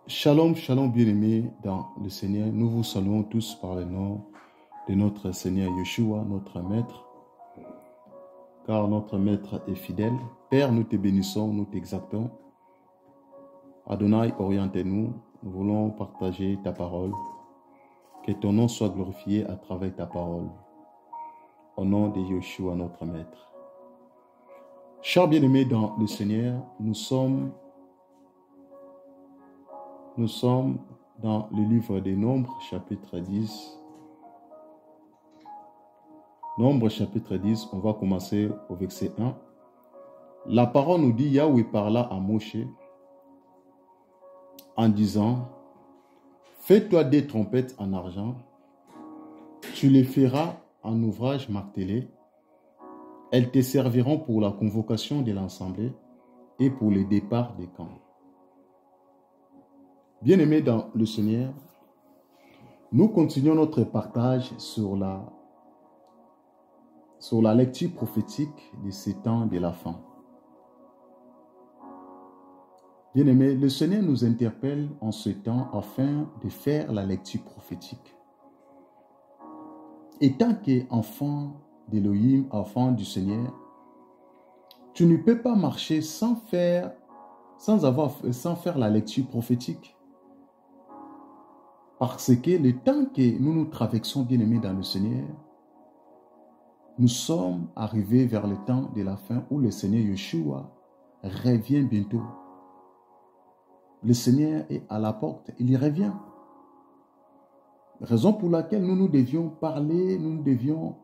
Shalom, shalom bien-aimés dans le Seigneur. Nous vous saluons tous par le nom de notre Seigneur Yeshua, notre Maître, car notre Maître est fidèle. Père, nous te bénissons, nous t'exaltons. Adonai, oriente-nous. Nous voulons partager ta parole. Que ton nom soit glorifié à travers ta parole. Au nom de Yeshua, notre Maître. Chers bien-aimés dans le Seigneur, nous sommes dans le livre des Nombres, chapitre 10. Nombres, chapitre 10, on va commencer au verset 1. La parole nous dit, Yahweh parla à Moshe en disant, fais-toi des trompettes en argent, tu les feras en ouvrage martelé, elles te serviront pour la convocation de l'assemblée et pour le départ des camps. Bien-aimés dans le Seigneur, nous continuons notre partage sur la lecture prophétique de ces temps de la fin. Bien-aimés, le Seigneur nous interpelle en ce temps afin de faire la lecture prophétique. Et tant qu'enfant d'Élohim, enfant du Seigneur, tu ne peux pas marcher sans faire la lecture prophétique. Parce que le temps que nous traversons, bien-aimés dans le Seigneur, nous sommes arrivés vers le temps de la fin où le Seigneur Yeshua revient bientôt. Le Seigneur est à la porte, il y revient. Raison pour laquelle nous devions parler, nous devions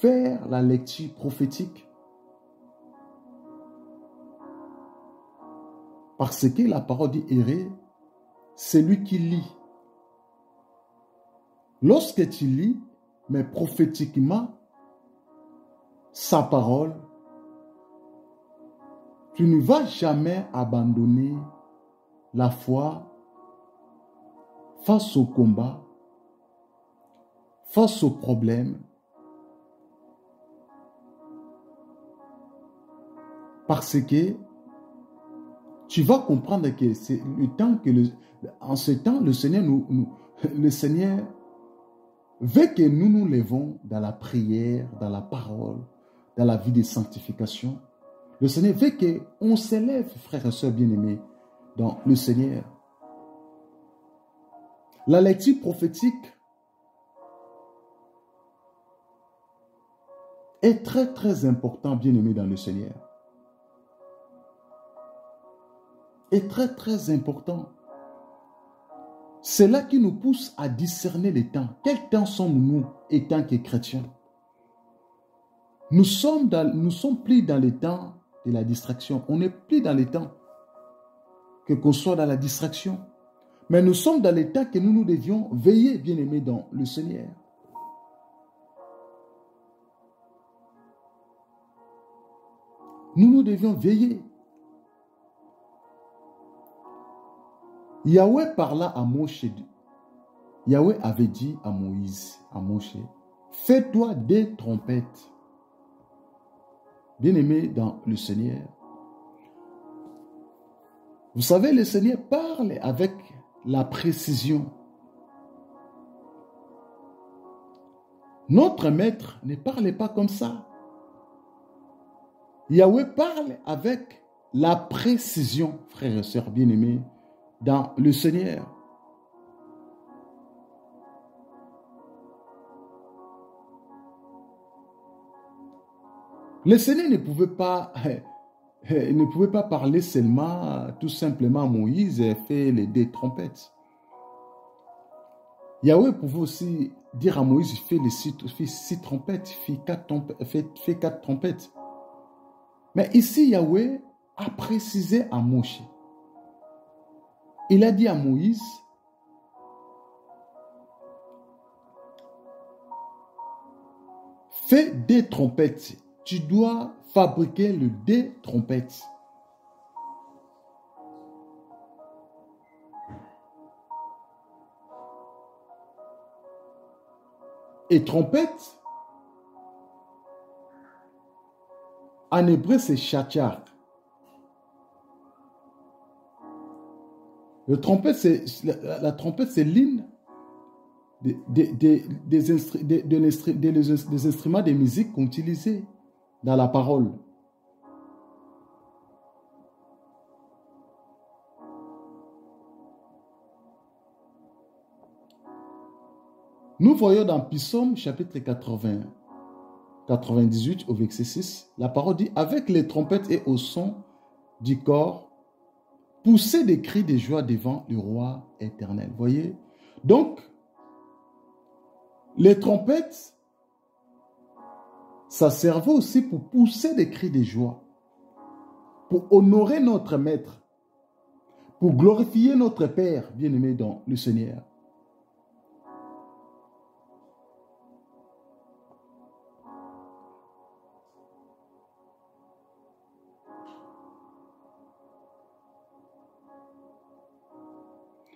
faire la lecture prophétique. Parce que la parole dit errer, c'est lui qui lit. Lorsque tu lis, mais prophétiquement, sa parole, tu ne vas jamais abandonner la foi face au combat, face aux problèmes. Parce que tu vas comprendre que c'est le temps que en ce temps, le Seigneur le Seigneur veut que nous nous levons dans la prière, dans la parole, dans la vie de sanctification. Le Seigneur veut qu'on s'élève, frères et sœurs bien-aimés, dans le Seigneur. La lecture prophétique est très très important, bien-aimés dans le Seigneur. Est très très important. C'est là qui nous pousse à discerner les temps. Quel temps sommes-nous étant que chrétiens? Nous sommes plus dans les temps de la distraction. On n'est plus dans les temps qu'on soit dans la distraction. Mais nous sommes dans les temps que nous devions veiller, bien-aimés, dans le Seigneur. Nous devions veiller. Yahweh parla à Moshe. Yahweh avait dit à Moïse, à Moshe, fais-toi des trompettes. Bien-aimés dans le Seigneur. Vous savez, le Seigneur parle avec la précision. Notre Maître ne parle pas comme ça. Yahweh parle avec la précision, frères et sœurs bien-aimés, dans le Seigneur. Le Seigneur ne pouvait pas parler seulement, tout simplement à Moïse et faire les deux trompettes. Yahweh pouvait aussi dire à Moïse, fais six trompettes, fais quatre trompettes. Mais ici, Yahweh a précisé à Moshe. Il a dit à Moïse, fais des trompettes. Tu dois fabriquer des trompettes. Et trompette, en hébreu, c'est shachar. Le trompette, la trompette, c'est l'hymne des instruments de musique qu'on utilisait dans la parole. Nous voyons dans Psaume chapitre 98 au verset 6, la parole dit « Avec les trompettes et au son du corps, poussez des cris de joie devant le roi éternel. » Voyez? Donc, les trompettes, ça servait aussi pour pousser des cris de joie, pour honorer notre Maître, pour glorifier notre Père, bien-aimé dans le Seigneur.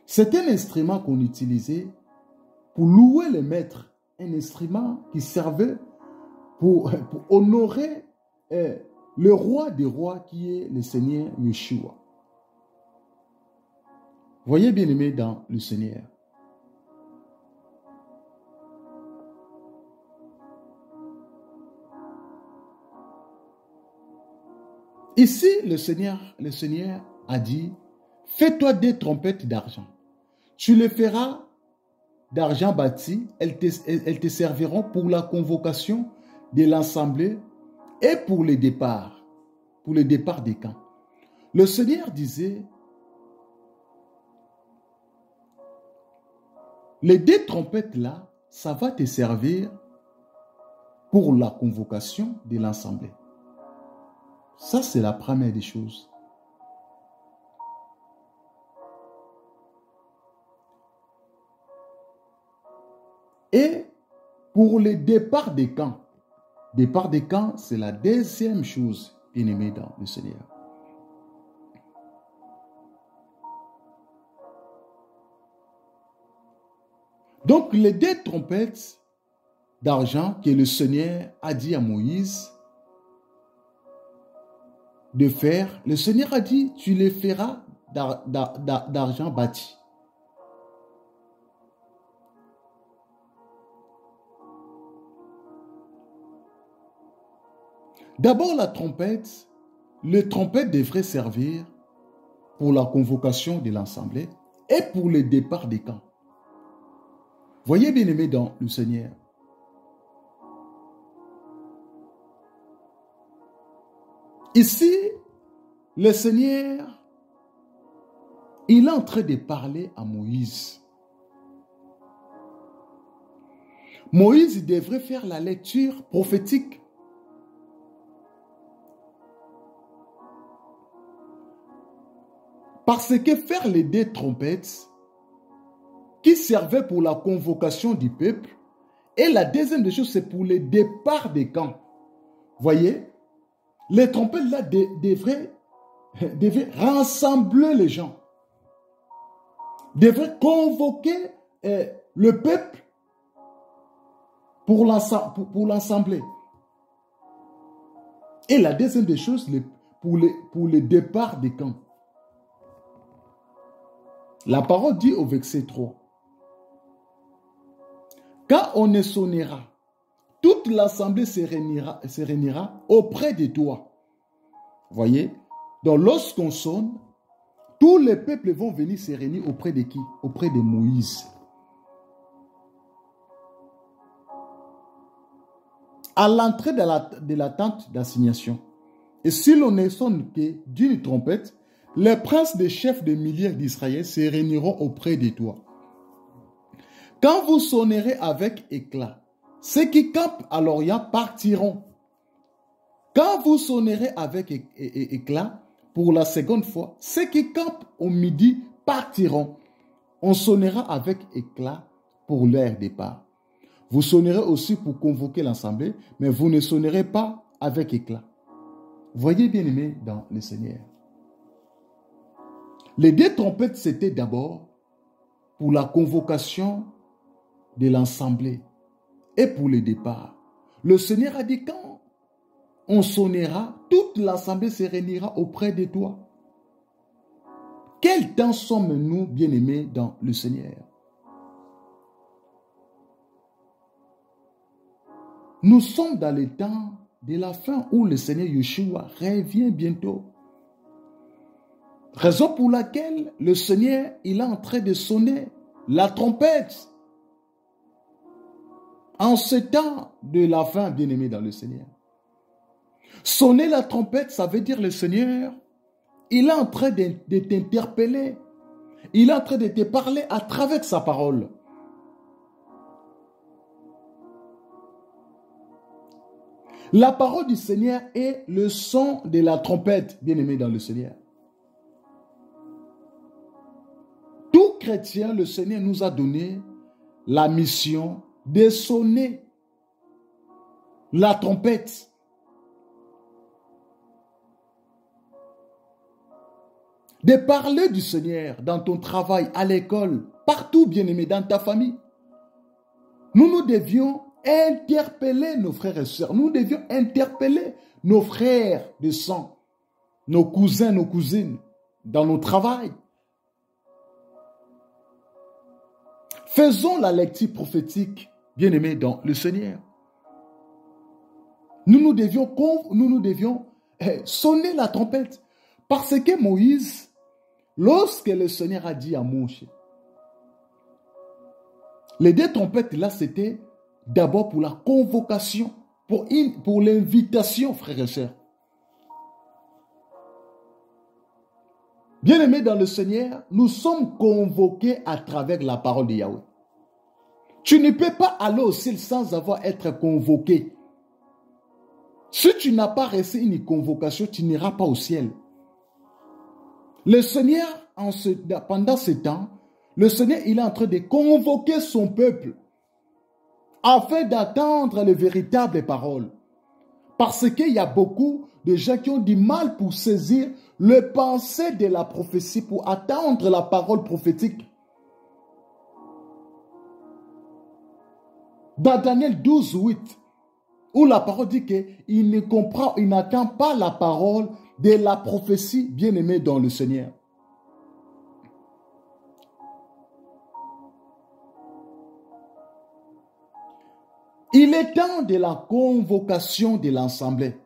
C'est un instrument qu'on utilisait pour louer le Maître, un instrument qui servait pour honorer le roi des rois qui est le Seigneur Yeshua. Voyez bien aimé dans le Seigneur. Ici, le Seigneur a dit, fais-toi des trompettes d'argent. Tu les feras d'argent bâti, elles te serviront pour la convocation de l'assemblée et pour le départ des camps. Le Seigneur disait, les deux trompettes là, ça va te servir pour la convocation de l'assemblée. Ça, c'est la première des choses. Et pour le départ des camps, c'est la deuxième chose, bien-aimé dans le Seigneur. Donc, les deux trompettes d'argent que le Seigneur a dit à Moïse de faire, le Seigneur a dit, tu les feras d'argent bâti. D'abord, le trompette devrait servir pour la convocation de l'assemblée et pour le départ des camps. Voyez bien aimé dans le Seigneur. Ici, le Seigneur, il est en train de parler à Moïse. Moïse devrait faire la lecture prophétique. Parce que faire les deux trompettes qui servaient pour la convocation du peuple, et la deuxième des choses, c'est pour le départ des camps. Voyez, les trompettes là devraient rassembler les gens, devraient convoquer le peuple pour l'assemblée. Et la deuxième des choses, pour le départ des camps. La parole dit au verset 3, « Quand on ne sonnera, toute l'assemblée se réunira auprès de toi. » Voyez, donc lorsqu'on sonne, tous les peuples vont venir se réunir auprès de qui? Auprès de Moïse. À l'entrée de la tente d'assignation. Et si l'on ne sonne que d'une trompette, les princes des chefs de milliers d'Israël se réuniront auprès de toi. Quand vous sonnerez avec éclat, ceux qui campent à l'Orient partiront. Quand vous sonnerez avec éclat, pour la seconde fois, ceux qui campent au midi partiront. On sonnera avec éclat pour leur départ. Vous sonnerez aussi pour convoquer l'assemblée, mais vous ne sonnerez pas avec éclat. Voyez bien aimé dans le Seigneur. Les deux trompettes, c'était d'abord pour la convocation de l'assemblée et pour le départ. Le Seigneur a dit, quand on sonnera, toute l'assemblée se réunira auprès de toi. Quel temps sommes-nous, bien-aimés, dans le Seigneur? Nous sommes dans les temps de la fin où le Seigneur Yeshua revient bientôt. Raison pour laquelle le Seigneur, il est en train de sonner la trompette. En ce temps de la fin, bien-aimé dans le Seigneur. Sonner la trompette, ça veut dire le Seigneur, il est en train de t'interpeller. Il est en train de te parler à travers sa parole. La parole du Seigneur est le son de la trompette, bien-aimé dans le Seigneur. Tout chrétien, le Seigneur nous a donné la mission de sonner la trompette. De parler du Seigneur dans ton travail, à l'école, partout, bien-aimé, dans ta famille. Nous devions interpeller nos frères et sœurs. Nous devions interpeller nos frères de sang, nos cousins, nos cousines, dans nos travails. Faisons la lecture prophétique, bien-aimés, dans le Seigneur. Nous devions sonner la trompette. Parce que Moïse, lorsque le Seigneur a dit à Moshe, les deux trompettes là, c'était d'abord pour la convocation, pour l'invitation, frères et sœurs. Bien-aimés dans le Seigneur, nous sommes convoqués à travers la parole de Yahweh. Tu ne peux pas aller au ciel sans avoir été convoqué. Si tu n'as pas reçu une convocation, tu n'iras pas au ciel. Le Seigneur, pendant ce temps, le Seigneur, il est en train de convoquer son peuple afin d'attendre les véritables paroles. Parce qu'il y a beaucoup de gens qui ont du mal pour saisir le pensée de la prophétie, pour attendre la parole prophétique. Dans Daniel 12, 8, où la parole dit qu'il ne comprend, il n'attend pas la parole de la prophétie, bien-aimée dans le Seigneur. Il est temps de la convocation de l'Assemblée.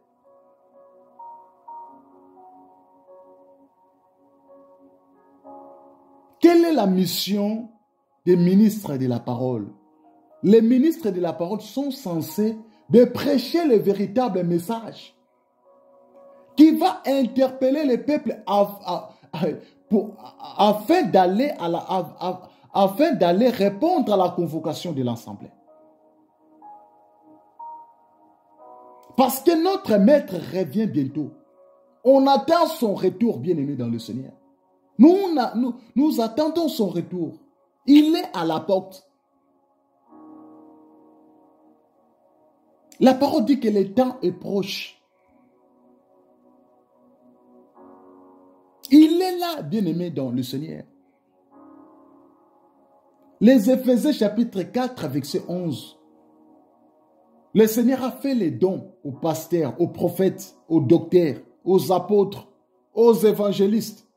Quelle est la mission des ministres de la parole? Les ministres de la parole sont censés de prêcher le véritable message qui va interpeller le peuple afin d'aller répondre à la convocation de l'Assemblée. Parce que notre maître revient bientôt. On attend son retour, bien-aimé dans le Seigneur. Nous attendons son retour. Il est à la porte. La parole dit que le temps est proche. Il est là, bien-aimé dans le Seigneur. Les Éphésiens chapitre 4, verset 11. Le Seigneur a fait les dons aux pasteurs, aux prophètes, aux docteurs, aux apôtres, aux évangélistes.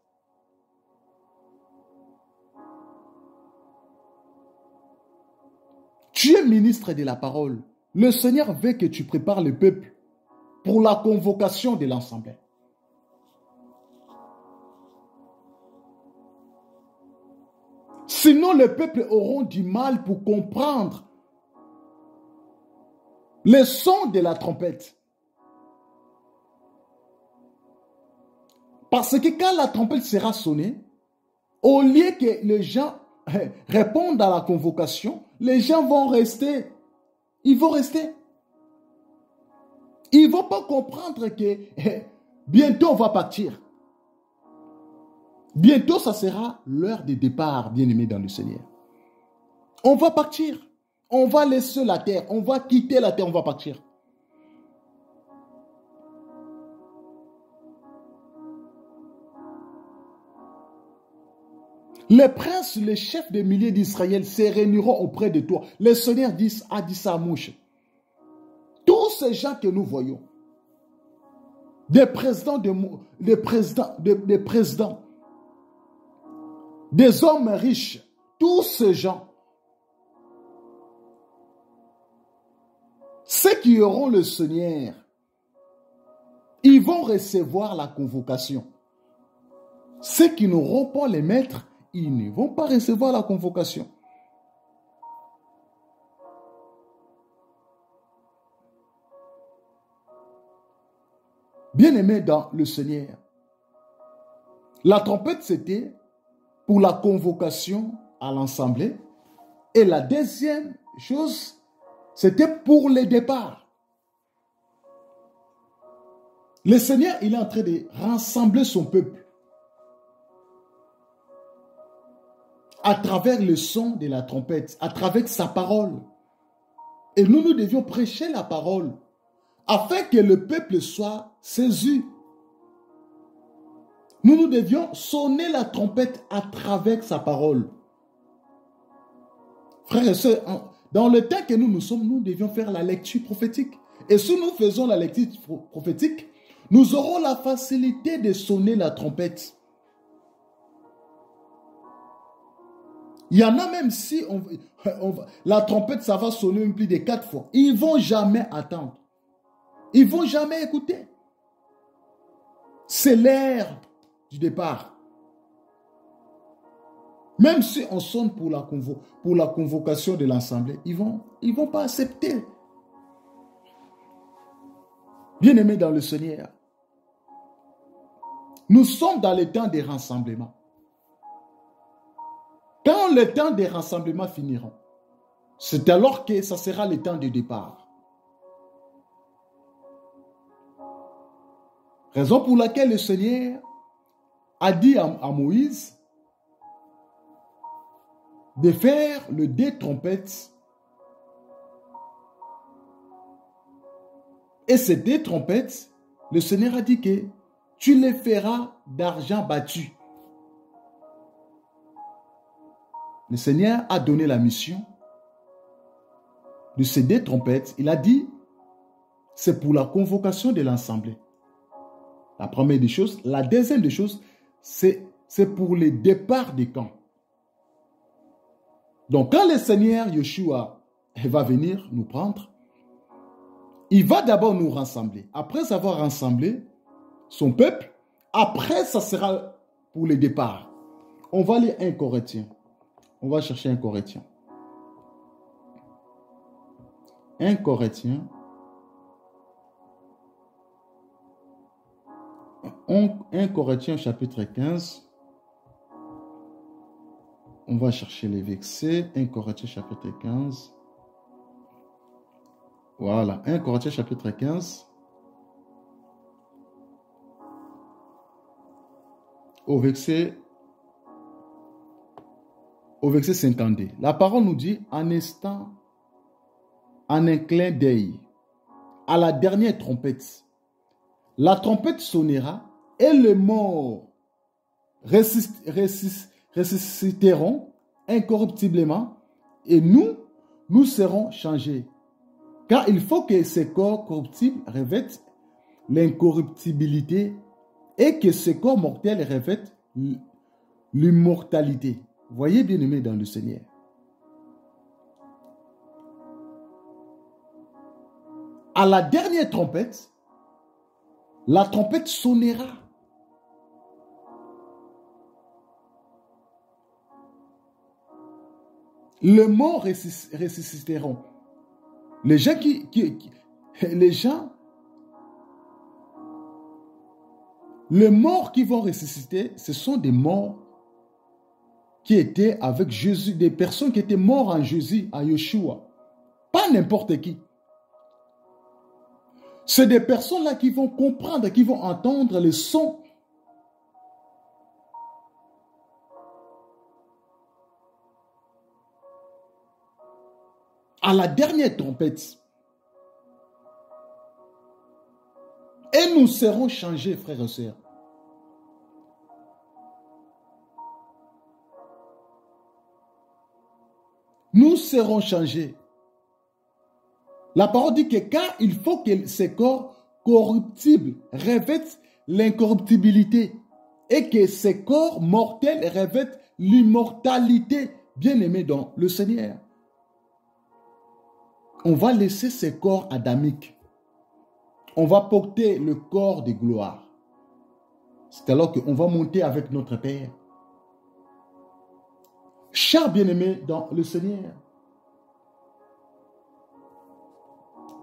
Tu es ministre de la parole. Le Seigneur veut que tu prépares le peuple pour la convocation de l'Assemblée. Sinon, le peuple auront du mal pour comprendre le son de la trompette. Parce que quand la trompette sera sonnée, au lieu que les gens répondent à la convocation, les gens vont rester. Ils vont rester. Ils ne vont pas comprendre que bientôt on va partir. Bientôt, ça sera l'heure de départ, bien-aimés dans le Seigneur. On va partir. On va laisser la terre. On va quitter la terre. On va partir. Les princes, les chefs des milliers d'Israël se réuniront auprès de toi. Le Seigneur a dit ça à Moshe. Tous ces gens que nous voyons, des présidents, des hommes riches, tous ces gens, ceux qui auront le Seigneur, ils vont recevoir la convocation. Ceux qui n'auront pas les maîtres, ils ne vont pas recevoir la convocation. Bien-aimés dans le Seigneur, la trompette, c'était pour la convocation à l'assemblée. Et la deuxième chose, c'était pour le départ. Le Seigneur, il est en train de rassembler son peuple à travers le son de la trompette, à travers sa parole. Et nous devions prêcher la parole afin que le peuple soit saisi. Nous devions sonner la trompette à travers sa parole. Frères et sœurs, dans le temps que nous sommes, nous devions faire la lecture prophétique. Et si nous faisons la lecture prophétique, nous aurons la facilité de sonner la trompette. Il y en a même si la trompette, ça va sonner plus de 4 fois. Ils ne vont jamais attendre. Ils ne vont jamais écouter. C'est l'heure du départ. Même si on sonne pour la convocation de l'assemblée, ils vont pas accepter. Bien-aimés dans le Seigneur, nous sommes dans le temps des rassemblements. Quand le temps des rassemblements finira, c'est alors que ça sera le temps de départ. Raison pour laquelle le Seigneur a dit à Moïse de faire le 2 trompettes. Et ces 2 trompettes, le Seigneur a dit que tu les feras d'argent battu. Le Seigneur a donné la mission de ces 2 trompettes. Il a dit, c'est pour la convocation de l'assemblée. La première des choses. La deuxième des choses, c'est pour le départ des camps. Donc, quand le Seigneur Yeshua va venir nous prendre, il va d'abord nous rassembler. Après avoir rassemblé son peuple, après, ça sera pour le départ. On va lire 1 Corinthiens. On va chercher 1 Corinthiens. 1 Corinthiens. 1 Corinthiens chapitre 15. On va chercher les versets. 1 Corinthiens chapitre 15. Voilà. 1 Corinthiens chapitre 15. Au verset 52. La parole nous dit, en instant, en un clin d'œil, à la dernière trompette, la trompette sonnera et les morts ressusciteront incorruptiblement et nous serons changés. Car il faut que ces corps corruptibles revêtent l'incorruptibilité et que ces corps mortels revêtent l'immortalité. Voyez, bien-aimés dans le Seigneur. À la dernière trompette, la trompette sonnera. Les morts ressusciteront. Les morts qui vont ressusciter, ce sont des morts qui étaient avec Jésus, des personnes qui étaient mortes en Jésus, en Yeshua. Pas n'importe qui. C'est des personnes-là qui vont comprendre, qui vont entendre le son. À la dernière trompette. Et nous serons changés, frères et sœurs. Nous serons changés. La parole dit que car il faut que ces corps corruptibles revêtent l'incorruptibilité et que ces corps mortels revêtent l'immortalité, bien-aimés dans le Seigneur. On va laisser ces corps adamiques. On va porter le corps de gloire. C'est alors qu'on va monter avec notre Père. Chers bien-aimés dans le Seigneur,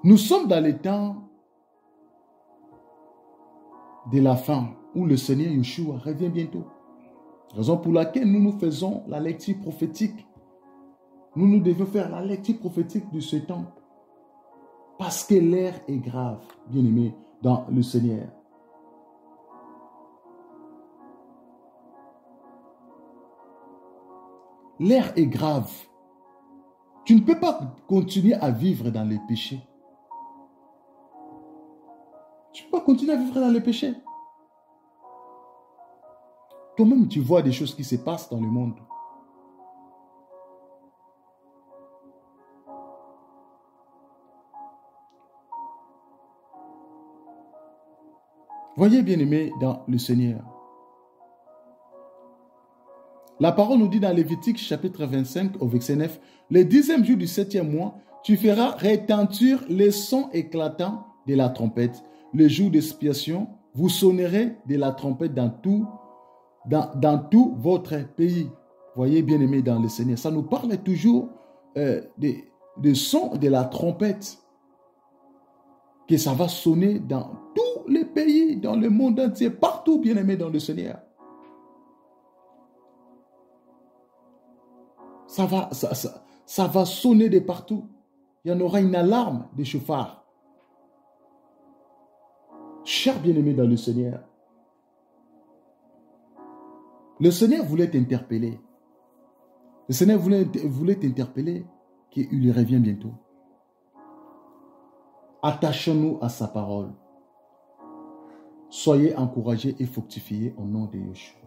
nous sommes dans les temps de la fin où le Seigneur Yeshua revient bientôt. Raison pour laquelle nous faisons la lecture prophétique. Nous devons faire la lecture prophétique de ce temps. Parce que l'heure est grave, bien-aimés dans le Seigneur. L'heure est grave. Tu ne peux pas continuer à vivre dans les péchés. Tu ne peux pas continuer à vivre dans les péchés. Toi-même, tu vois des choses qui se passent dans le monde. Voyez, bien-aimés dans le Seigneur. La parole nous dit dans Lévitique chapitre 25 au verset 9, le 10e jour du 7e mois, tu feras retentir les sons éclatants de la trompette. Le jour d'expiation, vous sonnerez de la trompette dans tout votre pays. Voyez, bien-aimés dans le Seigneur, ça nous parle toujours des sons de la trompette. Que ça va sonner dans tous les pays, dans le monde entier, partout, bien-aimés dans le Seigneur. Ça va sonner de partout. Il y en aura une alarme des chauffards. Chers bien-aimés dans le Seigneur, le Seigneur voulait t'interpeller. Le Seigneur voulait t'interpeller qu'il revient bientôt. Attachons-nous à sa parole. Soyez encouragés et fructifiez au nom de Yeshua.